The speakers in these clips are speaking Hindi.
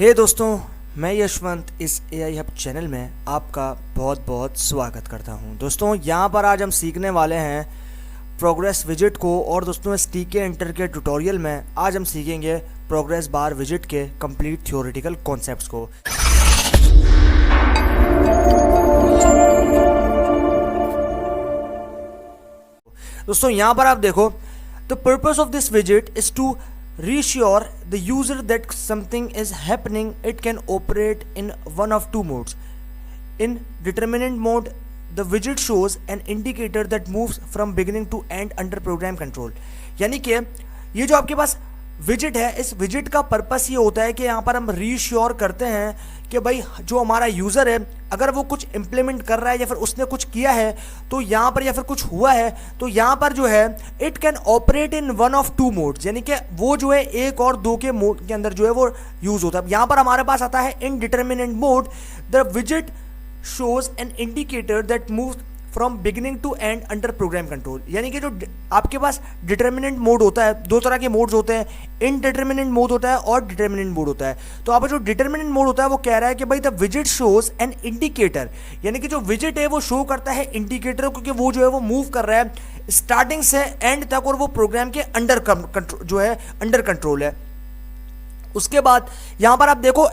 हे दोस्तों, मैं यशवंत इस AI हब चैनल में आपका बहुत बहुत स्वागत करता हूं। दोस्तों, यहाँ पर आज हम सीखने वाले हैं प्रोग्रेस विजिट को। और दोस्तों, इस TK इंटर के ट्यूटोरियल में आज हम सीखेंगे प्रोग्रेस बार विजिट के कंप्लीट थ्योरेटिकल कॉन्सेप्ट्स को। दोस्तों, यहाँ पर आप देखो, द पर्पस ऑफ दिस विजिट is to reassure the user that something is happening. It can operate in one of two modes. In determinant mode, the widget shows an indicator that moves from beginning to end under program control. यानी कि ये जो आपके पास विजिट है, इस विजिट का पर्पस ये होता है कि यहाँ पर हम रीश्योर करते हैं कि भाई जो हमारा यूज़र है, अगर वो कुछ इम्प्लीमेंट कर रहा है या फिर उसने कुछ किया है तो यहाँ पर, या फिर कुछ हुआ है तो यहाँ पर जो है it can operate in one of two modes, यानी कि वो जो है एक और दो के मोड के अंदर जो है वो यूज़ होता है। यहाँ पर हमारे पास आता है indeterminate mode. The visit shows an indicator that moves from beginning to end under program control. यानी कि जो आपके पास डिटर्मिनेंट मोड होता है, दो तरह के मोड्स होते हैं, इनडिटर्मिनेंट मोड होता है और डिटर्मिनेंट मोड होता है। तो आप जो डिटर्मिनेंट मोड होता है वो कह रहा है कि भाई the visit shows an indicator, यानी कि जो विजिट है वो शो करता है इंडिकेटर, क्योंकि वो जो है वो मूव कर रहा है स्टार्टिंग से एंड तक और वो प्रोग्राम के अंडर जो है अंडर कंट्रोल है। उसके बाद यहां पर आप देखो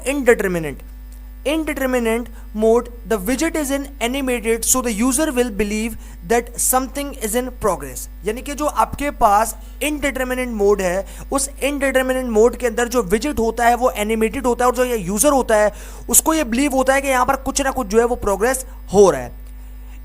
indeterminate mode, the widget is in animated so the user will believe that something is in progress। यानी कि जो आपके पास indeterminate mode है, उस indeterminate mode के अंदर जो widget होता है वो animated होता है और जो ये user होता है उसको ये believe होता है कि यहाँ पर कुछ ना कुछ जो है वो progress हो रहा है।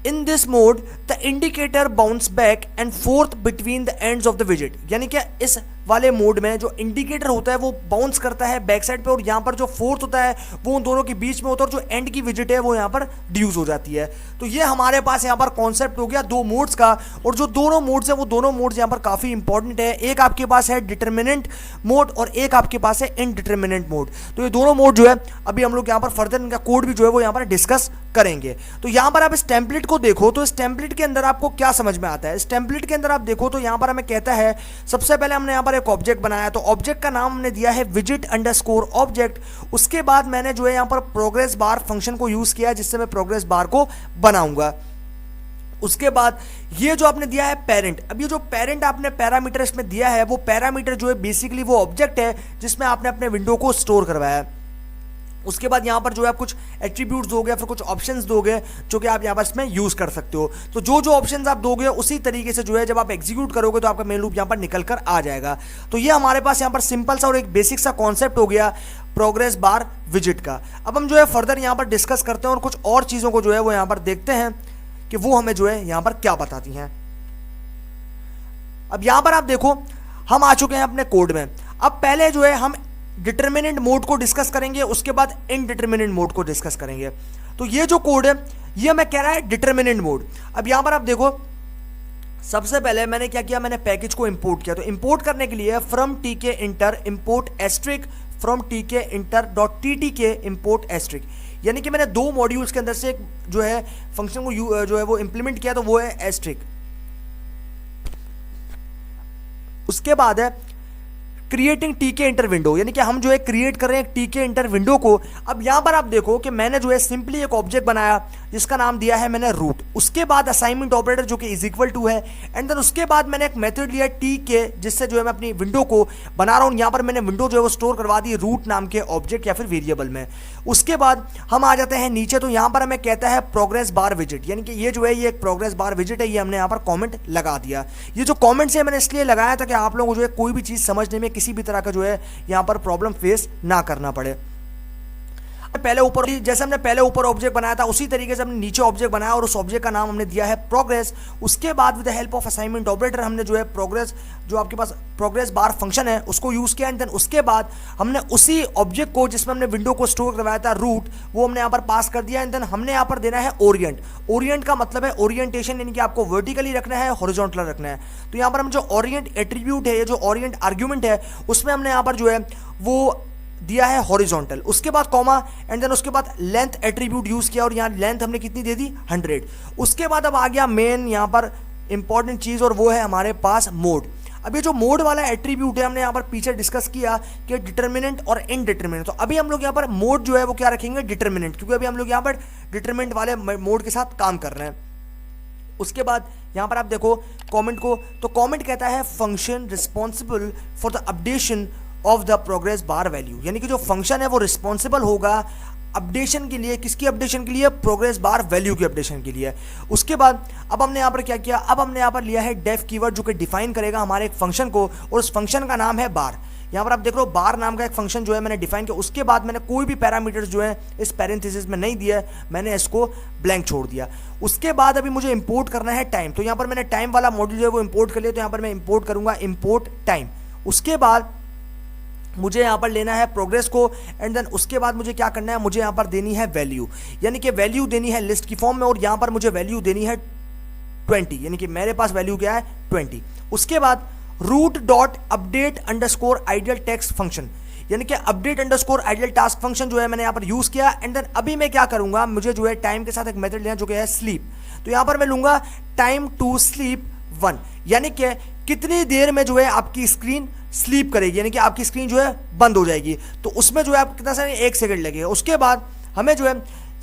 In this mode, the indicator bounce back and forth between the ends of the widget। यानी कि इस वाले मोड में जो इंडिकेटर होता है वो बाउंस करता है बैक साइड पे, और यहाँ पर जो फोर्थ होता है वो उन दोनों के बीच में होता है, और जो एंड की विजिट है वो यहाँ पर ड्यूज हो जाती है। तो ये हमारे पास यहाँ पर कॉन्सेप्ट हो गया दो मोड्स का। और जो दोनों मोड्स है वो दोनों मोड्स यहाँ पर काफ़ी इंपॉर्टेंट है। एक आपके पास है डिटर्मिनेंट मोड और एक आपके पास है इनडिटर्मिनेंट मोड। तो ये दोनों मोड जो है अभी हम लोग यहाँ पर फर्दर इनका कोड भी जो है वो यहाँ पर डिस्कस करेंगे। तो यहाँ पर आप इस टेम्पलेट को देखो तो इस टेम्पलेट के अंदर आपको क्या समझ में आता है। इस टेम्पलेट के अंदर आप देखो तो यहाँ पर हमें कहता है, सबसे पहले हमने यहाँ पर एक ऑब्जेक्ट बनाया, तो ऑब्जेक्ट का नाम हमने दिया है विजिट अंडरस्कोर ऑब्जेक्ट। उसके बाद मैंने जो है यहाँ पर प्रोग्रेस बार फंक्शन को यूज किया जिससे मैं प्रोग्रेस बार को बनाऊंगा। उसके बाद ये जो आपने दिया है पेरेंट, अब ये जो पेरेंट आपने पैरामीटर इसमें दिया है वो पैरामीटर जो है बेसिकली वो ऑब्जेक्ट है जिसमें आपने अपने विंडो को स्टोर करवाया है। उसके बाद यहाँ पर जो है आप कुछ एट्रीब्यूट्स दोगे, फिर कुछ ऑप्शंस दोगे जो कि आप यहाँ पर इसमें यूज़ कर सकते हो। तो जो जो ऑप्शंस आप दोगे उसी तरीके से जो है जब आप एग्जीक्यूट करोगे तो आपका मेन लूप यहाँ पर निकल कर आ जाएगा। तो ये हमारे पास यहाँ पर सिंपल सा और एक बेसिक सा कॉन्सेप्ट हो गया प्रोग्रेस बार विजिट का। अब हम जो है फर्दर यहाँ पर डिस्कस करते हैं और कुछ और चीज़ों को जो है वो यहाँ पर देखते हैं कि वो हमें जो है यहाँ पर क्या बताती हैं। अब यहाँ पर आप देखो हम आ चुके हैं अपने कोड में। अब पहले जो है हम डिटर्मिनेंट मोड को डिस्कस करेंगे, उसके बाद इनडिटर्मिनेंट मोड को डिस्कस करेंगे। तो ये जो कोड है ये हमें कह रहा है डिटर्मिनेंट मोड। अब यहां पर आप देखो, सबसे पहले मैंने क्या किया, मैंने पैकेज को इंपोर्ट किया। तो इंपोर्ट करने के लिए from TK inter import asterisk from TK inter dot TTK import asterisk, यानी कि मैंने दो मॉड्यूल्स के अंदर से एक जो है फंक्शन को जो है वो इंप्लीमेंट किया, तो वो है एस्ट्रिक। उसके बाद है क्रिएटिंग TK इंटर विंडो, यानी कि हम जो है क्रिएट कर रहे हैं TK इंटर विंडो को। अब यहां पर आप देखो कि मैंने जो है सिंपली एक ऑब्जेक्ट बनाया जिसका नाम दिया है मैंने रूट। उसके बाद असाइनमेंट ऑपरेटर जो कि इज इक्वल टू है, एंड देन उसके बाद मैंने एक मेथड लिया TK जिससे जो है मैं अपनी विंडो को बना रहा हूं। यहां पर मैंने विंडो जो है वो स्टोर करवा दी रूट नाम के ऑब्जेक्ट या फिर वेरिएबल में। उसके बाद हम आ जाते हैं नीचे, तो यहां पर हमें कहता है प्रोग्रेस बार विजिट, यानी कि ये जो है ये एक प्रोग्रेस बार विजिट है। ये हमने यहाँ पर कॉमेंट लगा दिया। ये जो कॉमेंट्स है मैंने इसलिए लगाया था कि आप लोगों को जो है कोई भी चीज़ समझने में किसी भी तरह का जो है यहां पर प्रॉब्लम फेस ना करना पड़े। पहले ऊपर, जैसे हमने पहले ऊपर ऑब्जेक्ट बनाया था उसी तरीके से हमने नीचे ऑब्जेक्ट बनाया और उस ऑब्जेक्ट का नाम हमने दिया है प्रोग्रेस। उसके बाद with the help of assignment operator हमने जो है प्रोग्रेस, जो आपके पास प्रोग्रेस बार फंक्शन है उसको यूज किया, एंड देन उसके बाद हमने उसी ऑब्जेक्ट को जिसमें हमने विंडो को स्टोर करवाया था रूट, वो हमने यहाँ पर पास कर दिया। एंड देन हमने यहाँ पर देना है ओरिएंट। ओरिएंट का मतलब है ओरिएंटेशन, यानी कि आपको वर्टिकली रखना है, हॉरिजॉन्टल रखना है। तो यहाँ पर हम जो ओरिएंट एट्रीब्यूट है, ये जो ओरिएंट आर्ग्यूमेंट है, उसमें हमने यहाँ पर जो है वो दिया है हॉरिजॉन्टल। उसके बाद कॉमा, एंड देन उसके बाद लेंथ एट्रीब्यूट यूज किया और यहाँ लेंथ हमने कितनी दे दी 100। उसके बाद अब आ गया मेन यहाँ पर इंपॉर्टेंट चीज और वो है हमारे पास मोड। अब ये जो मोड वाला एट्रीब्यूट है हमने यहाँ पर पीछे डिस्कस किया कि डिटर्मिनेंट और इनडिटर्मिनेंट, तो अभी हम लोग यहाँ पर मोड जो है वो क्या रखेंगे, डिटर्मिनेंट, क्योंकि अभी हम लोग यहाँ पर डिटर्मिनेंट वाले मोड के साथ काम कर रहे हैं। उसके बाद यहाँ पर आप देखो कमेंट को, तो कमेंट कहता है function responsible for the updation of the progress bar value, यानी कि जो फंक्शन है वो रिस्पॉन्सिबल होगा अपडेशन के लिए, किसकी अपडेशन के लिए, प्रोग्रेस बार वैल्यू की अपडेशन के लिए। उसके बाद अब हमने यहाँ पर क्या किया, अब हमने यहाँ पर लिया है डेफ कीवर्ड जो कि डिफाइन करेगा हमारे एक फंक्शन को, और उस फंक्शन का नाम है बार। यहाँ पर आप देख रहे हो बार नाम का एक फंक्शन जो है मैंने डिफाइन किया। उसके बाद मैंने कोई भी पैरामीटर्स जो है इस पैरेंथेसिस में नहीं दिया है, मैंने इसको ब्लैंक छोड़ दिया। उसके बाद अभी मुझे इंपोर्ट करना है टाइम, तो यहाँ पर मैंने टाइम वाला मॉड्यूल जो है वो इंपोर्ट कर लिया, तो यहाँ पर मैं इंपोर्ट करूंगा इंपोर्ट टाइम। उसके बाद मुझे यहाँ पर लेना है प्रोग्रेस को, एंड देन उसके बाद मुझे क्या करना है, मुझे यहाँ पर देनी है वैल्यू, यानी कि वैल्यू देनी है लिस्ट की फॉर्म में, और यहाँ पर मुझे वैल्यू देनी है 20, यानी कि मेरे पास वैल्यू क्या है 20। उसके बाद root dot update underscore idle text function, यानी कि update underscore idle task function जो है मैंने यहाँ पर यूज किया। एंड देन अभी मैं क्या करूंगा, मुझे जो है टाइम के साथ एक मेथड लेना जो कि है स्लीप, तो यहाँ पर मैं लूंगा टाइम टू स्लीप 1, यानी कि कितनी देर में जो है आपकी स्क्रीन स्लीप करेगी, यानी कि आपकी स्क्रीन जो है बंद हो जाएगी, तो उसमें जो है आपको कितना समय, 1 सेकंड लगेगा। उसके बाद हमें जो है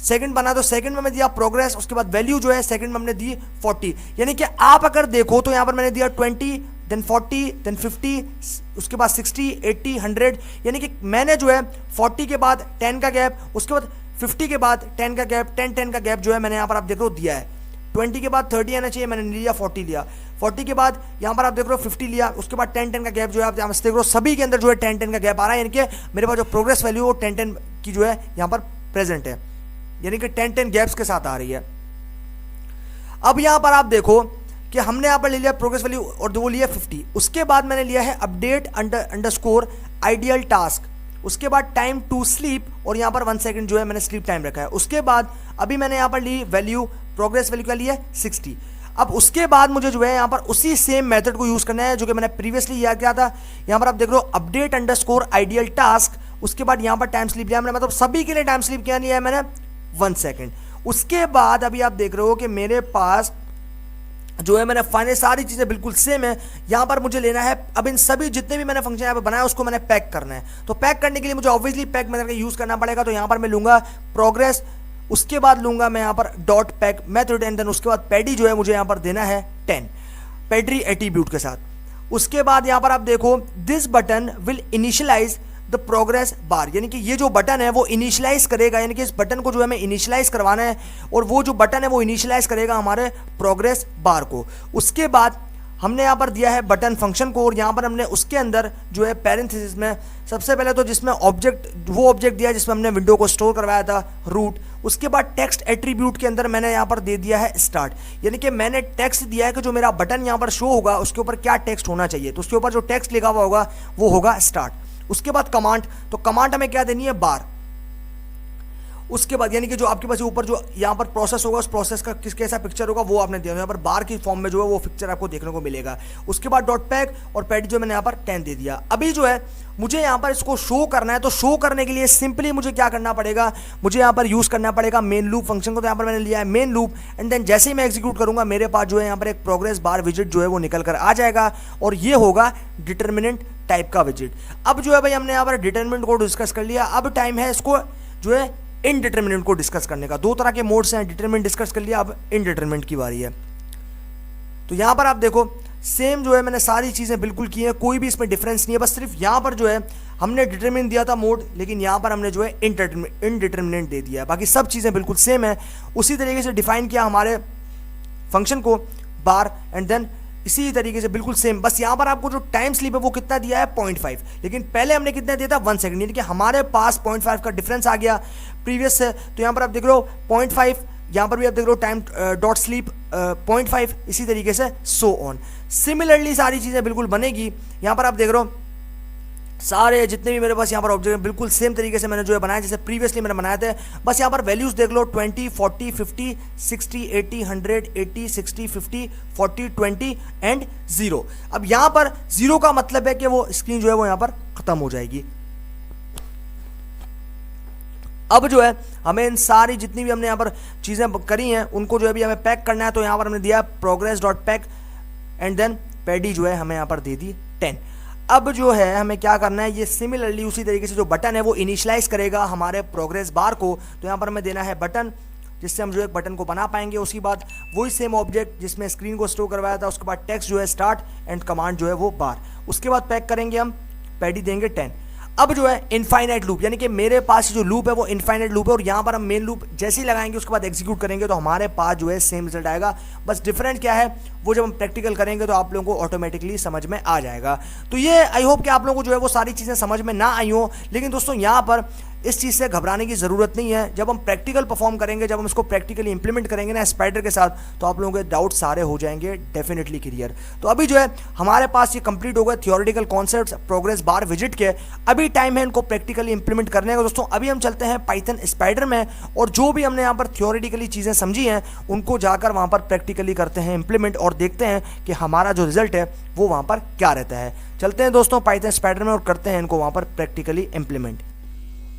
सेकंड बना, तो सेकंड में मैं दिया प्रोग्रेस, उसके बाद वैल्यू जो है सेकंड में हमने दी 40, यानी कि आप अगर देखो तो यहाँ पर मैंने दिया 20 देन 40 देन 50, उसके बाद 60 80 100, यानी कि मैंने जो है 40 के बाद 10 का गैप, उसके बाद 50 के बाद 10 का गैप, 10 का गैप जो है मैंने यहाँ पर आप देख रहे हो दिया है। 20 के बाद 30 आना चाहिए, मैंने लिया 40 लिया। 40 के बाद यहाँ पर आप देख रहे हो 50 लिया, उसके बाद 10 का गैप जो है आप यहाँ से देख रहे हो, सभी के अंदर जो है 10 का गैप आ रहा है, यानी कि मेरे पास जो प्रोग्रेस वैल्यू वो 10 की जो है यहाँ पर प्रेजेंट है, यानी कि 10 गैप्स के साथ आ रही है। अब यहाँ पर आप देखो कि हमने यहाँ पर ले लिया प्रोग्रेस वैल्यू और वो लिया 50। उसके बाद मैंने लिया है अपडेट अंडरस्कोर आइडियल टास्क, उसके बाद टाइम टू स्लीप, और यहाँ पर 1 सेकंड जो है मैंने स्लीप टाइम रखा है। उसके बाद अभी मैंने यहाँ पर ली वैल्यू, प्रोग्रेस वैल्यू का लिया 60। अब उसके बाद मुझे जो है यहाँ पर उसी सेम मेथड को यूज करना है जो कि मैंने प्रीवियसली याद किया था। यहाँ पर आप देख रहे हो अपडेट अंडरस्कोर आइडियल टास्क, उसके बाद यहाँ पर टाइम स्लीप लिया मैंने, मतलब सभी के लिए टाइम स्लीप क्या लिया है मैंने 1 सेकंड। उसके बाद अभी आप देख रहे हो कि मेरे पास जो है मैंने फाइनल सारी चीजें बिल्कुल सेम है। यहाँ पर मुझे लेना है अब इन सभी जितने भी मैंने फंक्शन यहाँ पर बनाया उसको मैंने पैक करना है, तो पैक करने के लिए मुझे ऑब्वियसली पैक मेथड का यूज करना पड़ेगा। तो यहाँ पर मैं लूंगा प्रोग्रेस, उसके बाद लूंगा मैं यहाँ पर dot pack method, and then उसके बाद पैडी जो है मुझे यहाँ पर देना है 10 पैडी एट्रीब्यूट के साथ। उसके बाद यहाँ पर आप देखो this button will initialize the progress bar, यानी कि ये जो बटन है वो इनिशियलाइज करेगा, यानी कि इस बटन को जो है हमें इनिशियलाइज करवाना है, और वो जो बटन है वो इनिशियलाइज करेगा हमारे प्रोग्रेस बार को। उसके बाद हमने यहाँ पर दिया है बटन फंक्शन को, और यहाँ पर हमने उसके अंदर जो है पैरेंथेसिस में सबसे पहले तो जिसमें ऑब्जेक्ट, वो ऑब्जेक्ट दिया जिसमें हमने विंडो को स्टोर करवाया था रूट। उसके बाद टेक्स्ट एट्रीब्यूट के अंदर मैंने यहाँ पर दे दिया है स्टार्ट, यानी कि मैंने टेक्स्ट दिया है कि जो मेरा बटन यहाँ पर शो होगा उसके ऊपर क्या टेक्स्ट होना चाहिए, तो उसके ऊपर जो टेक्स्ट लिखा हुआ होगा वो होगा स्टार्ट। उसके बाद कमांड, तो कमांड हमें क्या देनी है बार। उसके बाद यानी कि जो आपके पास ऊपर जो यहाँ पर प्रोसेस होगा उस प्रोसेस का किस कैसा पिक्चर होगा वो आपने दिया, यहाँ पर बार की फॉर्म में जो है वो पिक्चर आपको देखने को मिलेगा। उसके बाद डॉट पैक और पैड जो मैंने यहाँ पर 10 दे दिया। अभी जो है मुझे यहाँ पर इसको शो करना है, तो शो करने के लिए सिंपली मुझे क्या करना पड़ेगा, मुझे यहाँ पर यूज करना पड़ेगा मेन लूप फंक्शन को। तो यहाँ पर मैंने लिया है मेन लूप, एंड देन जैसे ही मैं एग्जीक्यूट करूंगा मेरे पास जो है यहाँ पर एक प्रोग्रेस बार विजिट जो है वो निकल कर आ जाएगा, और ये होगा डिटर्मिनेंट टाइप का विजिट। अब जो है भाई हमने यहाँ पर डिटर्मिनेंट को डिस्कस कर लिया, अब टाइम है इसको जो है इनडिटर्मिनेंट को डिस्कस करने का। दो तरह के मोड्स हैं, डिटरमिनेंट डिस्कस कर लिया, अब इनडिटर्मिनेंट की बारी है। तो यहां पर आप देखो सेम जो है मैंने सारी चीजें बिल्कुल की हैं, कोई भी इसमें डिफरेंस नहीं है, बस सिर्फ यहां पर जो है हमने डिटरमिनेंट दिया था मोड, लेकिन यहां पर हमने जो है इनडिटर्मिनेंट दे दिया है। बाकी सब चीजें बिल्कुल सेम है, उसी तरीके से डिफाइन किया हमारे फंक्शन को बार, एंड देन इसी तरीके से बिल्कुल सेम। बस यहाँ पर आपको जो टाइम स्लीप है वो कितना दिया है 0.5, लेकिन पहले हमने कितना दिया था 1 सेकंड, यानी कि हमारे पास 0.5 का डिफरेंस आ गया प्रीवियस से। तो यहाँ पर आप देख रहे हो 0.5, यहाँ पर भी आप देख रहे हो टाइम डॉट स्लीप 0.5, इसी तरीके से सो ऑन। सिमिलरली सारी चीज़ें बिल्कुल बनेगी। यहाँ पर आप देख रहे हो सारे जितने भी मेरे पास यहाँ पर ऑब्जेक्ट हैं बिल्कुल सेम तरीके से मैंने जो है बनाया जैसे प्रीवियसली मैंने बनाए थे। बस यहाँ पर वैल्यूज देख लो 20, 40, 50, 60, 80, 100, 80, 60, 50, 40, 20 एंड 0। अब यहाँ पर 0 का मतलब है कि वो स्क्रीन जो है वो यहाँ पर खत्म हो जाएगी। अब जो है हमें इन सारी जितनी भी हमने यहाँ पर चीज़ें करी हैं उनको जो है अभी हमें पैक करना है। तो यहाँ पर हमने दिया progress dot pack and then pady जो है हमें यहाँ पर दे दी 10। अब जो है हमें क्या करना है, ये सिमिलरली उसी तरीके से जो बटन है वो इनिशियलाइज करेगा हमारे प्रोग्रेस बार को। तो यहाँ पर हमें देना है बटन, जिससे हम जो एक बटन को बना पाएंगे। उसके बाद वही सेम ऑब्जेक्ट जिसमें स्क्रीन को स्टोर करवाया था, उसके बाद टेक्स्ट जो है स्टार्ट एंड कमांड जो है वो बार। उसके बाद पैक करेंगे हम, पैडी देंगे 10। अब जो है इनफाइनाइट लूप, यानी कि मेरे पास जो लूप है वो इनफाइनाइट लूप है, और यहाँ पर हम मेन लूप जैसे ही लगाएंगे उसके बाद एग्जीक्यूट करेंगे तो हमारे पास जो है सेम रिजल्ट आएगा। बस डिफरेंट क्या है वो जब हम प्रैक्टिकल करेंगे तो आप लोगों को ऑटोमेटिकली समझ में आ जाएगा। तो ये आई होप कि आप लोगों को जो है वो सारी चीज़ें समझ में ना आई हो, लेकिन दोस्तों यहाँ पर इस चीज़ से घबराने की ज़रूरत नहीं है। जब हम प्रैक्टिकल परफॉर्म करेंगे, जब हम इसको प्रैक्टिकली इंप्लीमेंट करेंगे ना स्पाइडर के साथ, तो आप लोगों के डाउट सारे हो जाएंगे डेफिनेटली क्लियर। तो अभी जो है हमारे पास ये कंप्लीट हो गए थियोरेटिकल कॉन्सेप्ट्स प्रोग्रेस बार विजिट के। अभी टाइम है इनको प्रैक्टिकली इंप्लीमेंट करने का। दोस्तों अभी हम चलते हैं पाइथन स्पाइडर में, और जो भी हमने यहाँ पर थियोरेटिकली चीज़ें समझी हैं उनको जाकर वहाँ पर प्रैक्टिकली करते हैं इंप्लीमेंट, और देखते हैं कि हमारा जो रिजल्ट है वो वहाँ पर क्या रहता है। चलते हैं दोस्तों पाइथन स्पाइडर में और करते हैं इनको वहाँ पर प्रैक्टिकली इंप्लीमेंट।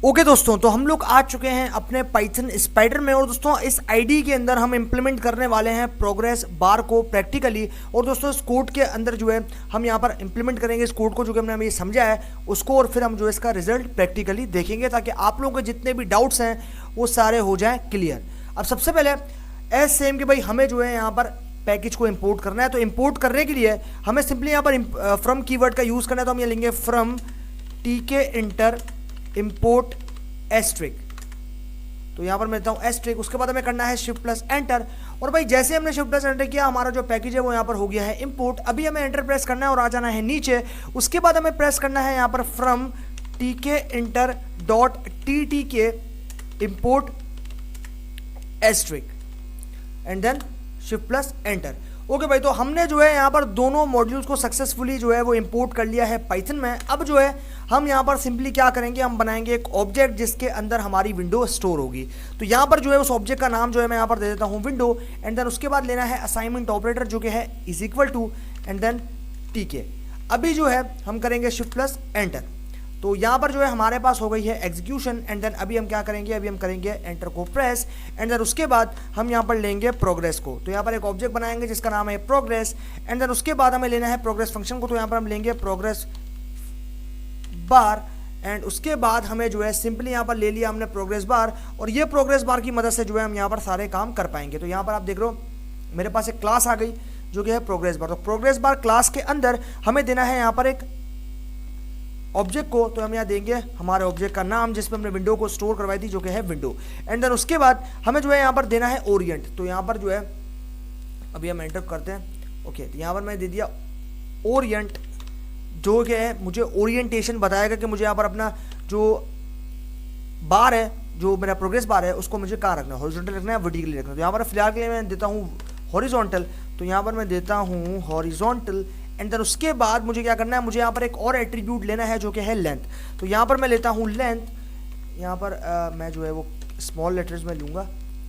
ओके दोस्तों, तो हम लोग आ चुके हैं अपने पाइथन स्पाइडर में, और दोस्तों इस आईडी के अंदर हम इंप्लीमेंट करने वाले हैं प्रोग्रेस बार को प्रैक्टिकली। और दोस्तों इस कोड के अंदर जो है हम यहाँ पर इंप्लीमेंट करेंगे इस कोड को, जो कि हमने अभी समझा है उसको, और फिर हम जो है इसका रिजल्ट प्रैक्टिकली देखेंगे, ताकि आप लोगों के जितने भी डाउट्स हैं वो सारे हो जाएं क्लियर। अब सबसे पहले एज सेम कि भाई हमें जो है यहाँ पर पैकेज को इंपोर्ट करना है। तो इंपोर्ट करने के लिए हमें सिंपली यहाँ पर फ्रॉम कीवर्ड का यूज़ करना है। तो हम ये लेंगे फ्रॉम टीके इंटर इंपोर्ट एस्ट्रिक। तो यहाँ पर मैं देता हूँ एस्ट्रिक। उसके बाद हमें करना है शिफ्ट प्लस एंटर, और भाई जैसे हमने शिफ्ट प्लस एंटर किया हमारा जो पैकेज है वो यहाँ पर हो गया है इंपोर्ट। अभी हमें एंटर प्रेस करना है और आ जाना है नीचे। उसके बाद हमें प्रेस करना है यहाँ पर from tkinter dot TTK import asterisk and then shift plus enter. Okay भाई, तो हमने जो है यहाँ पर दोनों मॉड्यूल्स को सक्सेसफुली जो है वो इंपोर्ट कर लिया है पाइथन में। अब जो है हम यहाँ पर सिंपली क्या करेंगे, हम बनाएंगे एक ऑब्जेक्ट जिसके अंदर हमारी विंडो स्टोर होगी। तो यहाँ पर जो है उस ऑब्जेक्ट का नाम जो है मैं यहाँ पर दे देता हूँ विंडो, एंड देन उसके बाद लेना है असाइनमेंट ऑपरेटर जो कि है is equal to and then TK. अभी जो है हम करेंगे शिफ्ट प्लस एंटर। तो यहाँ पर जो है हमारे पास हो गई है एग्जीक्यूशन, एंड देन अभी हम क्या करेंगे, अभी हम करेंगे एंटर को प्रेस, एंड देन उसके बाद हम यहाँ पर लेंगे प्रोग्रेस को। तो यहाँ पर एक ऑब्जेक्ट बनाएंगे जिसका नाम है प्रोग्रेस, एंड देन उसके बाद हमें लेना है प्रोग्रेस फंक्शन को। तो यहाँ पर हम लेंगे प्रोग्रेस बार, एंड उसके बाद हमें जो है सिंपली यहाँ पर ले लिया हमने प्रोग्रेस बार, और ये प्रोग्रेस बार की मदद से जो है हम यहाँ पर सारे काम कर पाएंगे। तो यहाँ पर आप देख रहे हो मेरे पास एक क्लास आ गई जो कि है प्रोग्रेस बार। तो प्रोग्रेस बार क्लास के अंदर हमें देना है यहाँ पर एक ऑब्जेक्ट को। तो हम यहाँ देंगे हमारे ऑब्जेक्ट का नाम जिसमें हमने विंडो को स्टोर करवाई थी जो कि है विंडो, एंड देन उसके बाद हमें जो है यहाँ पर देना है ओरिएंट। तो यहाँ पर जो है अभी हम एंटर करते हैं। ओके, तो यहाँ पर मैं दे दिया ओरिएंट, जो कि है मुझे ओरिएंटेशन बताएगा कि मुझे यहाँ पर अपना जो बार है, जो मेरा प्रोग्रेस बार है, उसको मुझे कहाँ रखना है, हॉरिजॉन्टल रखना है, वर्टिकली रखना है। तो यहाँ पर फिलहाल के लिए मैं देता हूँ हॉरिजॉन्टल। तो यहाँ पर मैं देता हूँ हॉरिजॉन्टल, एंड देन उसके बाद मुझे क्या करना है, मुझे यहाँ पर एक और एट्रीब्यूट लेना है जो कि है लेंथ। तो यहाँ पर मैं लेता हूँ लेंथ। यहाँ पर मैं जो है वो स्मॉल लेटर्स में लूँगा।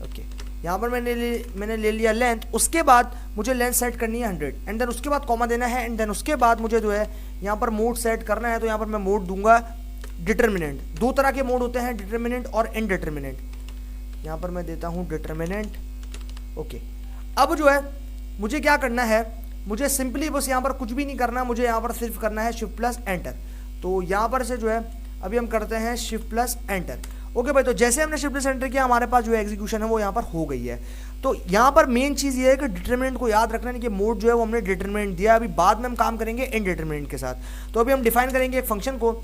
ओके, यहाँ पर मैंने ले लिया लेंथ। उसके बाद मुझे लेंथ सेट करनी है 100, एंड देन उसके बाद कॉमा देना है, एंड देन उसके बाद मुझे जो है यहाँ पर मोड सेट करना है। तो यहाँ पर मैं मोड दूंगा डिटर्मिनेंट। दो तरह के मोड होते हैं, डिटर्मिनेंट और इनडिटर्मिनेंट। यहाँ पर मैं देता हूँ डिटर्मिनेंट। ओके, अब जो है मुझे क्या करना है, मुझे सिंपली बस यहाँ पर कुछ भी नहीं करना, मुझे यहाँ पर सिर्फ करना है शिफ्ट प्लस एंटर। तो यहाँ पर से जो है अभी हम करते हैं शिफ्ट प्लस एंटर। ओके भाई, तो जैसे हमने शिफ्ट प्लस एंटर किया हमारे पास जो है एग्जीक्यूशन है वो यहाँ पर हो गई है। तो यहाँ पर मेन चीज़ ये है कि डिटरमिनेंट को याद रखना है कि मोड जो है वो हमने डिटरमिनेंट दिया। अभी बाद में हम काम करेंगे इनडिटरमिनेंट के साथ। तो अभी हम डिफाइन करेंगे एक फंक्शन को।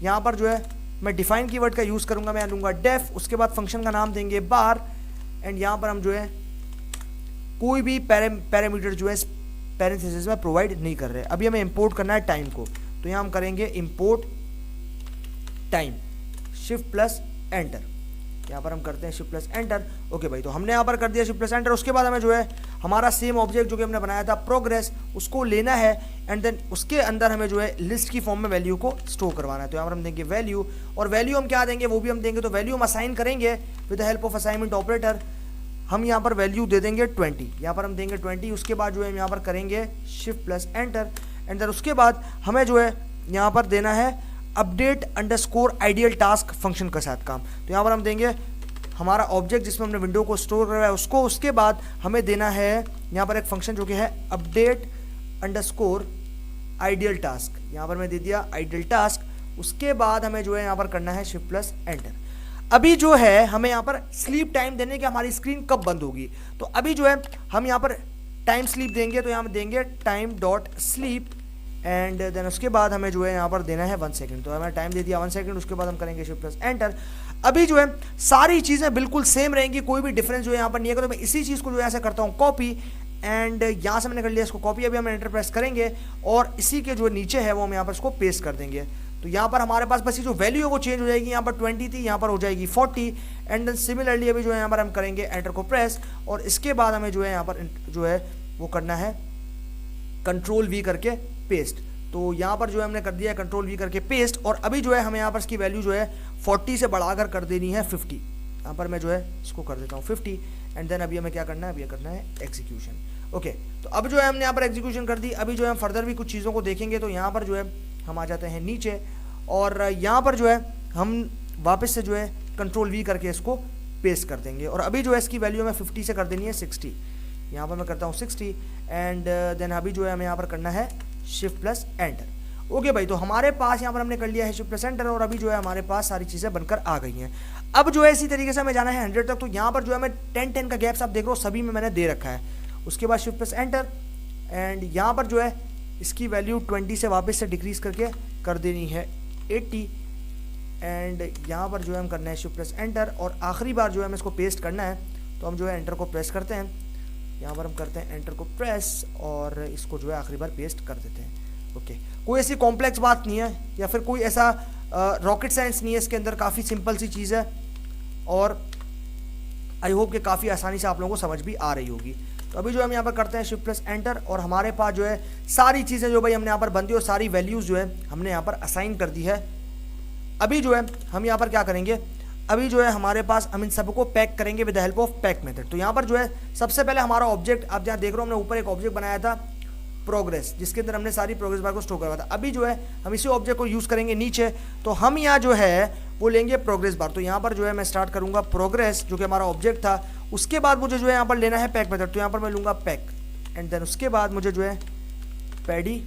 यहाँ पर जो है मैं डिफाइन कीवर्ड का यूज़ करूँगा, मैं लूँगा डेफ। उसके बाद फंक्शन का नाम देंगे बार, एंड यहाँ पर हम जो है कोई भी पैरामीटर जो है पैरेंथेसिस में प्रोवाइड नहीं कर रहे। अभी हमें इंपोर्ट करना है टाइम को। तो यहाँ हम करेंगे import time, shift plus enter. यहाँ पर हम करते हैं शिफ्ट प्लस एंटर। ओके भाई, तो हमने यहाँ पर कर दिया शिफ्ट प्लस एंटर। उसके बाद हमें जो है हमारा सेम ऑब्जेक्ट जो कि हमने बनाया था प्रोग्रेस, उसको लेना है, एंड देन उसके अंदर हमें जो है लिस्ट की फॉर्म में वैल्यू को स्टोर करवाना है। तो यहाँ पर हम देंगे वैल्यू, और वैल्यू हम क्या देंगे वो भी हम देंगे। तो वैल्यू हम असाइन करेंगे with the help of assignment operator. हम यहाँ पर वैल्यू दे देंगे 20। यहाँ पर हम देंगे 20। उसके बाद जो है हम यहाँ पर करेंगे shift plus enter, and then उसके बाद हमें जो है यहाँ पर देना है update underscore idle task function के साथ काम। तो यहाँ पर हम देंगे हमारा ऑब्जेक्ट जिसमें हमने विंडो को स्टोर करवाया उसको। उसके बाद हमें देना है यहाँ पर एक फंक्शन जो कि है अपडेट अंडरस्कोर आइडियल टास्क, यहाँ पर मैं दे दिया आइडियल टास्क। उसके बाद हमें जो है यहाँ पर करना है शिफ्ट प्लस एंटर। अभी जो है हमें यहाँ पर स्लीप टाइम देने की हमारी स्क्रीन कब बंद होगी, तो अभी जो है हम यहाँ पर टाइम स्लीप देंगे, तो यहाँ पर देंगे time dot sleep and then उसके बाद हमें जो है यहाँ पर देना है 1 सेकंड, तो हमें टाइम दे दिया 1 सेकंड। उसके बाद हम करेंगे शिफ्ट प्लस एंटर। अभी जो है सारी चीज़ें बिल्कुल सेम रहेंगी, कोई भी डिफरेंस जो है यहाँ पर नहीं है। तो मैं इसी चीज़ को जो है ऐसे करता हूँ कॉपी एंड यहाँ से मैंने कर लिया इसको कॉपी। अभी हम एंटर प्रेस करेंगे और इसी के जो नीचे है वो हम यहाँ पर इसको पेस्ट कर देंगे। तो यहाँ पर हमारे पास बस ये जो वैल्यू है वो चेंज हो जाएगी, यहाँ पर 20 थी यहाँ पर हो जाएगी 40 एंड देन सिमिलरली अभी जो है यहाँ पर हम करेंगे एंटर को प्रेस और इसके बाद हमें जो है यहाँ पर जो है वो करना है कंट्रोल वी करके पेस्ट। तो यहाँ पर जो है हमने कर दिया है कंट्रोल वी करके पेस्ट और अभी जो है हमें यहाँ पर इसकी वैल्यू जो है 40 से बढ़ाकर कर देनी है 50। यहाँ पर मैं जो है इसको कर देता हूँ 50 एंड देन अभी हमें क्या करना है, अभी करना है एग्जीक्यूशन। ओके, तो अब जो है हमने यहाँ पर एग्जीक्यूशन कर दी। अभी जो है हम फर्दर भी कुछ चीज़ों को देखेंगे। तो यहाँ पर जो है हम आ जाते हैं नीचे और यहाँ पर जो है हम वापस से जो है कंट्रोल वी करके इसको पेस्ट कर देंगे और अभी जो है इसकी वैल्यू हमें 50 से कर देनी है 60। यहाँ पर मैं करता हूँ 60 एंड देन अभी जो है हमें यहाँ पर करना है शिफ्ट प्लस एंटर। ओके भाई, तो हमारे पास यहाँ पर हमने कर लिया है शिफ्ट प्लस एंटर और अभी जो है हमारे पास सारी चीज़ें बनकर आ गई हैं। अब जो है इसी तरीके से हमें जाना है 100 तक। तो यहाँ पर जो है मैं 10-10 का गैप्स आप देख रहे हो सभी में मैंने दे रखा है। उसके बाद शिफ्ट प्लस एंटर एंड यहाँ पर जो है इसकी वैल्यू 20 से वापस से डिक्रीज करके कर देनी है 80 एंड यहाँ पर जो है हम करना है शिफ्ट प्लस एंटर और आखिरी बार जो है हमें इसको पेस्ट करना है। तो हम जो है एंटर को प्रेस करते हैं, यहाँ पर हम करते हैं एंटर को प्रेस और इसको जो है आखिरी बार पेस्ट कर देते हैं। ओके, कोई ऐसी कॉम्प्लेक्स बात नहीं है या फिर कोई ऐसा रॉकेट साइंस नहीं है इसके अंदर, काफ़ी सिंपल सी चीज़ है और आई होप कि काफ़ी आसानी से आप लोगों को समझ भी आ रही होगी। तो अभी जो हम यहाँ पर करते हैं शिफ्ट प्लस एंटर और हमारे पास जो है सारी चीज़ें जो भाई हमने यहाँ पर बंदी और सारी वैल्यूज़ जो है हमने यहाँ पर असाइन कर दी है। अभी जो है हम यहाँ पर क्या करेंगे, अभी जो है हमारे पास हम इन सबको पैक करेंगे with the help of pack method. तो यहाँ पर जो है सबसे पहले हमारा ऑब्जेक्ट आप जहाँ देख रहे हो हमने ऊपर एक ऑब्जेक्ट बनाया था प्रोग्रेस, जिसके अंदर हमने सारी प्रोग्रेस बार को स्टोर करवाया था। अभी जो है हम इसी ऑब्जेक्ट को यूज़ करेंगे नीचे, तो हम यहाँ जो है वो लेंगे प्रोग्रेस बार। तो यहाँ पर जो है मैं स्टार्ट करूँगा प्रोग्रेस जो कि हमारा ऑब्जेक्ट था। उसके बाद मुझे जो है यहाँ पर लेना है पैक मेथड, तो यहाँ पर मैं लूँगा पैक एंड देन उसके बाद मुझे जो है पैडी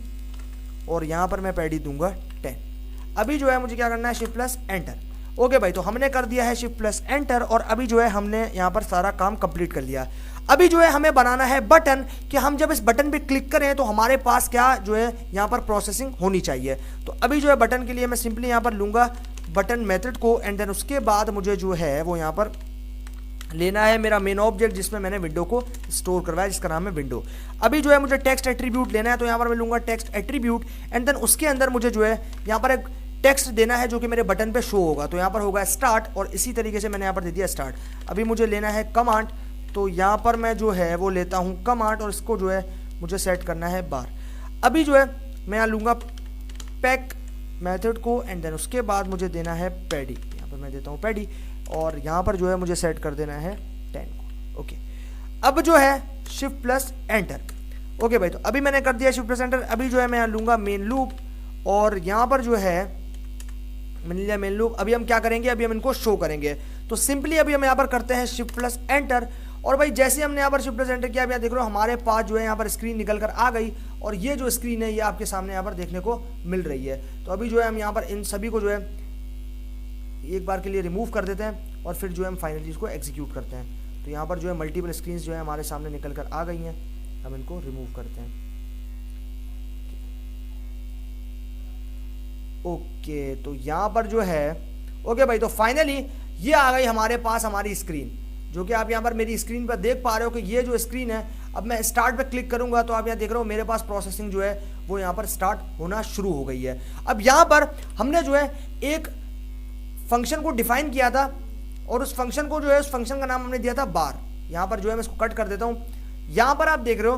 और यहाँ पर मैं पैडी दूंगा 10। अभी जो है मुझे क्या करना है शिफ्ट प्लस एंटर। ओके भाई, तो हमने कर दिया है शिफ्ट प्लस एंटर और अभी जो है हमने यहाँ पर सारा काम कंप्लीट कर लिया। अभी जो है हमें बनाना है बटन कि हम जब इस बटन पे क्लिक करें तो हमारे पास क्या जो है यहाँ पर प्रोसेसिंग होनी चाहिए। तो अभी जो है बटन के लिए मैं सिंपली यहाँ पर लूँगा बटन मेथड को एंड देन उसके बाद मुझे जो है वो यहाँ पर लेना है मेरा मेन ऑब्जेक्ट जिसमें मैंने विंडो को स्टोर करवाया जिसका नाम है विंडो। अभी जो है मुझे टेक्स्ट एट्रीब्यूट लेना है, तो यहाँ पर मैं लूँगा टेक्स्ट एट्रीब्यूट एंड देन उसके अंदर मुझे जो है यहाँ पर एक टेक्स्ट देना है जो कि मेरे बटन पे शो होगा। तो यहाँ पर होगा स्टार्ट और इसी तरीके से मैंने यहाँ पर दे दिया स्टार्ट। अभी मुझे लेना है कमांड, तो यहाँ पर मैं जो है वो लेता हूँ कमांड और इसको जो है मुझे सेट करना है बार। अभी जो है मैं यहाँ लूँगा पैक मेथड को एंड देन उसके बाद मुझे देना है पैडी, यहाँ पर मैं देता हूँ पैडी और यहाँ पर जो है मुझे सेट कर देना है 10 को। ओके, अब जो है शिफ्ट प्लस एंटर। ओके भाई, तो अभी मैंने कर दिया शिफ्ट प्लस एंटर। अभी जो है मैं यहाँ लूँगा मेन लूप और यहाँ पर जो है मैंने लिया मेन लूप। अभी हम क्या करेंगे, अभी हम इनको शो करेंगे। तो सिंपली अभी हम यहाँ पर करते हैं शिफ्ट प्लस एंटर और भाई जैसे हमने यहाँ पर शिफ्ट प्लस एंटर किया, अब यहाँ देख रहे हो हमारे पास जो है यहाँ पर स्क्रीन निकल कर आ गई और ये जो स्क्रीन है ये आपके सामने यहाँ पर देखने को मिल रही है। तो अभी जो है हम यहाँ पर इन सभी को जो है एक बार के लिए रिमूव कर देते हैं और फिर जो है हम फाइनली इसको एग्जीक्यूट करते हैं। तो यहाँ पर जो है मल्टीपल स्क्रीन्स जो है हमारे सामने निकल कर आ गई हैं, हम इनको रिमूव करते हैं। ओके, तो यहाँ पर जो है ओके भाई, तो फाइनली ये आ गई हमारे पास हमारी स्क्रीन, जो कि आप यहाँ पर मेरी स्क्रीन पर देख पा रहे हो कि ये जो स्क्रीन है। अब मैं स्टार्ट पे क्लिक करूंगा तो आप यहाँ देख रहे हो मेरे पास प्रोसेसिंग जो है वो यहाँ पर स्टार्ट होना शुरू हो गई है। अब यहाँ पर हमने जो है एक फंक्शन को डिफाइन किया था और उस फंक्शन को जो है उस फंक्शन का नाम हमने दिया था बार। यहाँ पर जो है मैं इसको कट कर देता हूँ। यहाँ पर आप देख रहे हो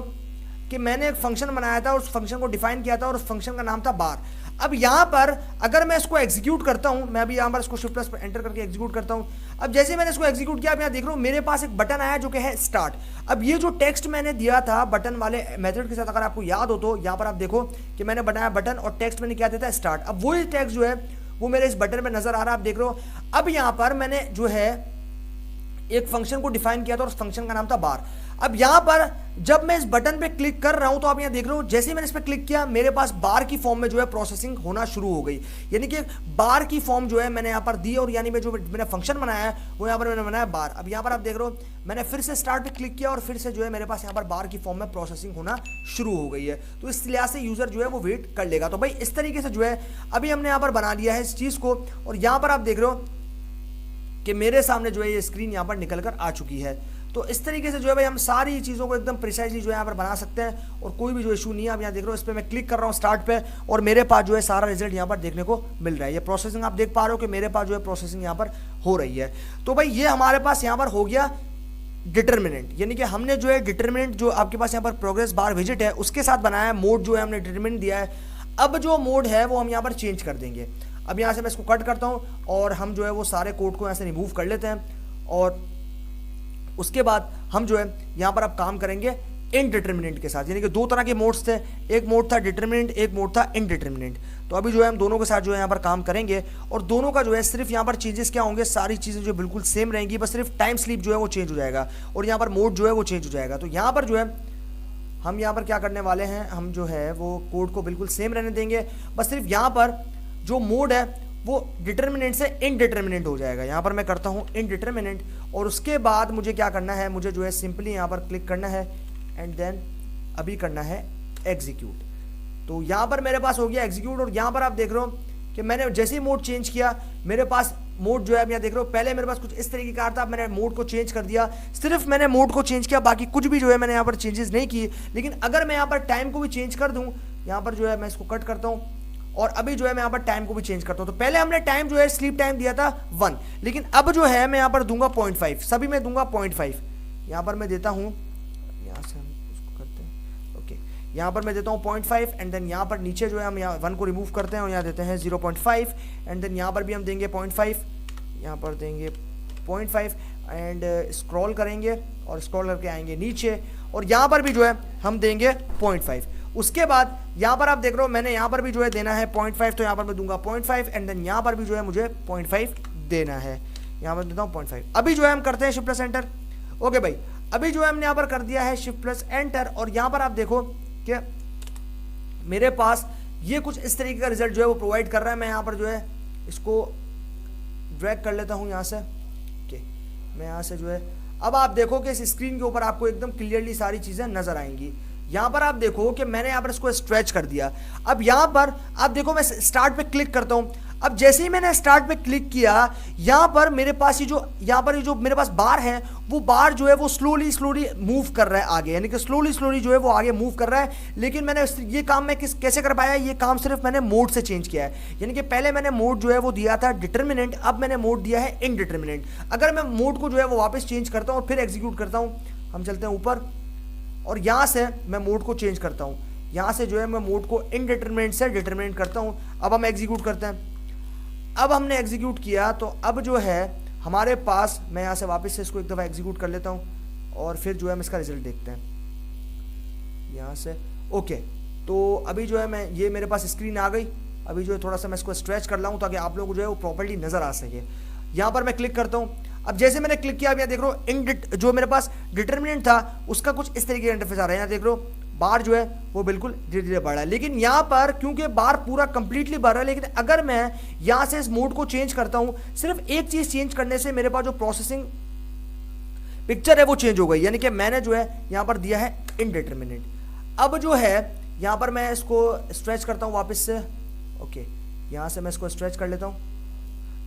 कि मैंने एक फंक्शन बनाया था और उस फंक्शन को डिफाइन किया था और उस फंक्शन का नाम था बार। अब यहाँ पर अगर मैं इसको एग्जीक्यूट करता हूँ, मैं अभी यहाँ पर इसको शिफ्ट प्लस पर एंटर करके एग्जीक्यूट करता हूँ। अब जैसे मैंने इसको एग्जीक्यूट किया, आप यहाँ देख रहे हो मेरे पास एक बटन आया जो कि है स्टार्ट। अब ये जो टेक्स्ट मैंने दिया था बटन वाले मेथड के साथ, अगर आपको याद हो तो यहाँ पर आप देखो कि मैंने बनाया बटन और टेक्स्ट मैंने क्या दिया था स्टार्ट। अब वही टेक्स्ट जो है वो मेरे इस बटन पर नजर आ रहा है, आप देख रहे हो। अब यहाँ पर मैंने जो है एक फंक्शन को डिफाइन किया था और उस फंक्शन का नाम था बार। अब यहाँ पर जब मैं इस बटन पे क्लिक कर रहा हूं तो आप यहाँ देख रहे हो जैसे ही मैंने इस पे क्लिक किया मेरे पास बार की फॉर्म में जो है प्रोसेसिंग होना शुरू हो गई, यानी कि बार की फॉर्म जो है मैंने यहाँ पर दी, और यानी मैं जो मैंने फंक्शन बनाया है वो यहाँ पर मैंने बनाया बार। अब यहाँ पर आप देख रहे हो मैंने फिर से स्टार्ट पे क्लिक किया और फिर से जो है मेरे पास यहाँ पर बार की फॉर्म में प्रोसेसिंग होना शुरू हो गई है। तो इस लिहाज से यूजर जो है वो वेट कर लेगा। तो भाई इस तरीके से जो है अभी हमने यहाँ पर बना लिया है इस चीज को, और यहाँ पर आप देख रहे हो कि मेरे सामने जो है ये स्क्रीन यहाँ पर निकल कर आ चुकी है। तो इस तरीके से जो है भाई हम सारी चीज़ों को एकदम प्रिसाइजली जो है यहाँ पर बना सकते हैं और कोई भी जो इशू नहीं है। अब यहाँ देख रहे हो इस पर मैं क्लिक कर रहा हूँ स्टार्ट पे और मेरे पास जो है सारा रिजल्ट यहाँ पर देखने को मिल रहा है। ये प्रोसेसिंग आप देख पा रहे हो कि मेरे पास जो है प्रोसेसिंग यहाँ पर हो रही है। तो भाई ये हमारे पास यहाँ पर हो गया डिटर्मिनेंट, यानी कि हमने जो है डिटर्मिनेंट जो आपके पास यहाँ पर प्रोग्रेस बार विजिट है उसके साथ बनाया है, मोड जो है हमने डिटर्मिनेंट दिया है। अब जो मोड है वो हम यहाँ पर चेंज कर देंगे। अब यहाँ से मैं इसको कट करता हूँ और हम जो है वो सारे कोड को यहाँ से रिमूव कर लेते हैं, और उसके बाद हम जो है यहाँ पर अब काम करेंगे इनडिटर्मिनेंट के साथ, यानी कि दो तरह के मोड्स थे, एक मोड था डिटर्मिनेंट, एक मोड था इनडिटर्मिनेंट। तो अभी जो है हम दोनों के साथ जो है यहाँ पर काम करेंगे और दोनों का जो है सिर्फ यहाँ पर चेंजेस क्या होंगे, सारी चीज़ें जो बिल्कुल सेम रहेंगी, बस सिर्फ टाइम स्लीप जो है वो चेंज हो जाएगा और यहाँ पर मोड जो है वो चेंज हो जाएगा। तो यहाँ पर जो है हम यहाँ पर क्या करने वाले हैं, हम जो है वो कोड को बिल्कुल सेम रहने देंगे, बस सिर्फ यहाँ पर जो मोड है वो डिटर्मिनेंट से इनडिटर्मिनेंट हो जाएगा। यहाँ पर मैं करता हूँ इनडिटर्मिनेंट और उसके बाद मुझे क्या करना है, मुझे जो है सिंपली यहाँ पर क्लिक करना है एंड देन अभी करना है एग्जीक्यूट। तो यहाँ पर मेरे पास हो गया एग्जीक्यूट और यहाँ पर आप देख रहे हो कि मैंने जैसे ही मोड चेंज किया मेरे पास मोड जो है अब यहाँ देख रहे हो, पहले मेरे पास कुछ इस तरीके का था, मैंने मोड को चेंज कर दिया, सिर्फ मैंने मोड को चेंज किया, बाकी कुछ भी जो है मैंने यहाँ पर चेंजेस नहीं किए। लेकिन अगर मैं यहाँ पर टाइम को भी चेंज कर दूँ, यहाँ पर जो है मैं इसको कट करता हूँ और अभी जो है मैं यहाँ पर टाइम को भी चेंज करता हूँ। तो पहले हमने टाइम जो है स्लीप टाइम दिया था 1, लेकिन अब जो है मैं यहाँ पर दूंगा 0.5, सभी में दूंगा 0.5। यहाँ पर मैं देता हूँ, यहाँ से हम उसको करते हैं, ओके, यहाँ पर मैं देता हूँ 0.5 एंड देन यहाँ पर नीचे जो है हम यहाँ 1 को रिमूव करते हैं और यहाँ देते हैं 0.5 एंड देन यहाँ पर भी हम देंगे 0.5, यहाँ पर देंगे 0.5 एंड स्क्रॉल करेंगे और स्क्रॉल करके आएंगे नीचे और यहाँ पर भी जो है हम देंगे 0.5। उसके बाद यहाँ पर आप देख रहे हो मैंने यहाँ पर भी जो है देना है 0.5, तो यहाँ पर मैं दूंगा 0.5 एंड देन यहाँ पर भी जो है मुझे 0.5 देना है, यहाँ पर देता हूँ 0.5। अभी जो है हम करते हैं शिफ्ट प्लस एंटर। ओके भाई, अभी जो है हमने यहाँ पर कर दिया है शिफ्ट प्लस एंटर और यहाँ पर आप देखो कि मेरे पास ये कुछ इस तरीके का रिजल्ट जो है वो प्रोवाइड कर रहा है। मैं यहाँ पर जो है इसको ड्रैग कर लेता हूँ यहाँ से, ओके, मैं यहाँ से जो है अब आप देखो कि इस स्क्रीन के ऊपर आपको एकदम क्लियरली सारी चीज़ें नजर आएंगी। यहाँ पर आप देखो कि मैंने यहाँ पर इसको स्ट्रेच कर दिया। अब यहाँ पर आप देखो मैं स्टार्ट पे क्लिक करता हूँ, अब जैसे ही मैंने स्टार्ट पे क्लिक किया यहाँ पर मेरे पास ये जो यहाँ पर जो मेरे पास बार है वो बार जो है वो स्लोली मूव कर रहा है आगे, यानी कि स्लोली जो है वो आगे मूव कर रहा है। लेकिन मैंने ये काम मैं कैसे कर पाया, ये काम सिर्फ मैंने मोड से चेंज किया है, यानी कि पहले मैंने मोड जो है वो दिया था डिटर्मिनेंट, अब मैंने मोड दिया है इनडिटर्मिनेंट। अगर मैं मोड को जो है वो वापस चेंज करता हूँ और फिर एग्जीक्यूट करता हूँ, हम चलते हैं ऊपर और यहाँ से मैं मोड को चेंज करता हूँ, यहाँ से जो है मैं मोड को इनडिटर्मिनेंट से डिटर्मिनेंट करता हूँ। अब हम एग्जीक्यूट करते हैं, अब हमने एग्जीक्यूट किया तो अब जो है हमारे पास, मैं यहाँ से वापस से इसको एक दफ़ा एग्जीक्यूट कर लेता हूँ और फिर जो है हम इसका रिजल्ट देखते हैं यहाँ से। ओके, तो अभी जो है मैं ये मेरे पास स्क्रीन आ गई। अभी जो है थोड़ा सा मैं इसको स्ट्रेच कर लाऊँ ताकि आप लोगों को जो है वो प्रॉपर्ली नज़र आ सके। यहाँ पर मैं क्लिक करता हूँ, अब जैसे मैंने क्लिक किया अब यहाँ देख रहे हो जो मेरे पास डिटर्मिनेंट था उसका कुछ इस तरीके का इंटरफेस आ रहा है। यहाँ देख रहे हो बार जो है वो बिल्कुल धीरे धीरे बढ़ रहा है, लेकिन यहाँ पर क्योंकि बार पूरा कंप्लीटली बढ़ रहा है, लेकिन अगर मैं यहाँ से इस मोड को चेंज करता हूँ, सिर्फ एक चीज़ चेंज करने से मेरे पास जो प्रोसेसिंग पिक्चर है वो चेंज हो गई, यानी कि मैंने जो है यहाँ पर दिया है इनडिटर्मिनेट। अब जो है यहाँ पर मैं इसको स्ट्रेच करता हूँ वापस से, ओके, यहाँ से मैं इसको स्ट्रेच कर लेता हूँ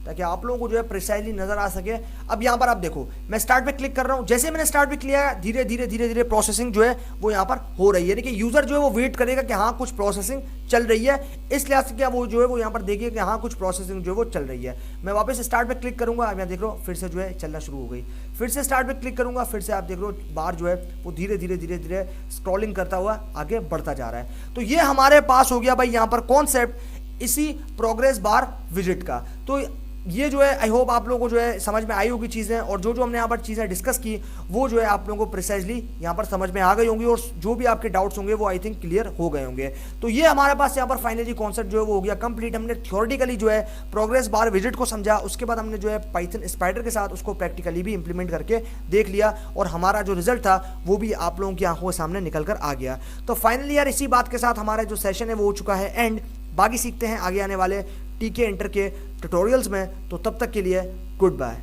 ताकि आप लोगों को जो है प्रिसाइजली नजर आ सके। अब यहाँ पर आप देखो मैं स्टार्ट पे क्लिक कर रहा हूँ, जैसे मैंने स्टार्ट पे किया धीरे धीरे प्रोसेसिंग जो है वो यहाँ पर हो रही है, यानी कि यूजर जो है वो वेट करेगा कि हाँ कुछ प्रोसेसिंग चल रही है, इस लिहाज से क्या वो जो है वो यहाँ पर देखिए कि हाँ कुछ प्रोसेसिंग जो है वो चल रही है। मैं वापस स्टार्ट पे क्लिक करूंगा, आप यहाँ देख रहे हो फिर से जो है चलना शुरू हो गई, फिर से स्टार्ट पे क्लिक करूंगा, फिर से आप देख रहे हो बार जो है वो धीरे धीरे स्क्रॉलिंग करता हुआ आगे बढ़ता जा रहा है। तो ये हमारे पास हो गया भाई यहाँ पर कॉन्सेप्ट इसी प्रोग्रेस बार विजिट का। तो ये जो है आई होप आप लोगों को जो है समझ में आई होगी चीज़ें, और जो जो हमने यहाँ पर चीज़ें डिस्कस की वो जो है आप लोगों को प्रिसाइजली यहाँ पर समझ में आ गई होंगी, और जो भी आपके डाउट्स होंगे वो आई थिंक क्लियर हो गए होंगे। तो ये हमारे पास यहाँ पर फाइनली कॉन्सेप्ट जो है वो हो गया कंप्लीट। हमने थ्योरेटिकली जो है प्रोग्रेस बार विजिट को समझा, उसके बाद हमने जो है पाइथन स्पाइडर के साथ उसको प्रैक्टिकली भी इंप्लीमेंट करके देख लिया, और हमारा जो रिजल्ट था वो भी आप लोगों की आंखों के सामने निकल कर आ गया। तो फाइनली यार इसी बात के साथ हमारा जो सेशन है वो हो चुका है एंड। बाकी सीखते हैं आगे आने वाले टीके इंटर के ट्यूटोरियल्स में, तो तब तक के लिए गुड बाय।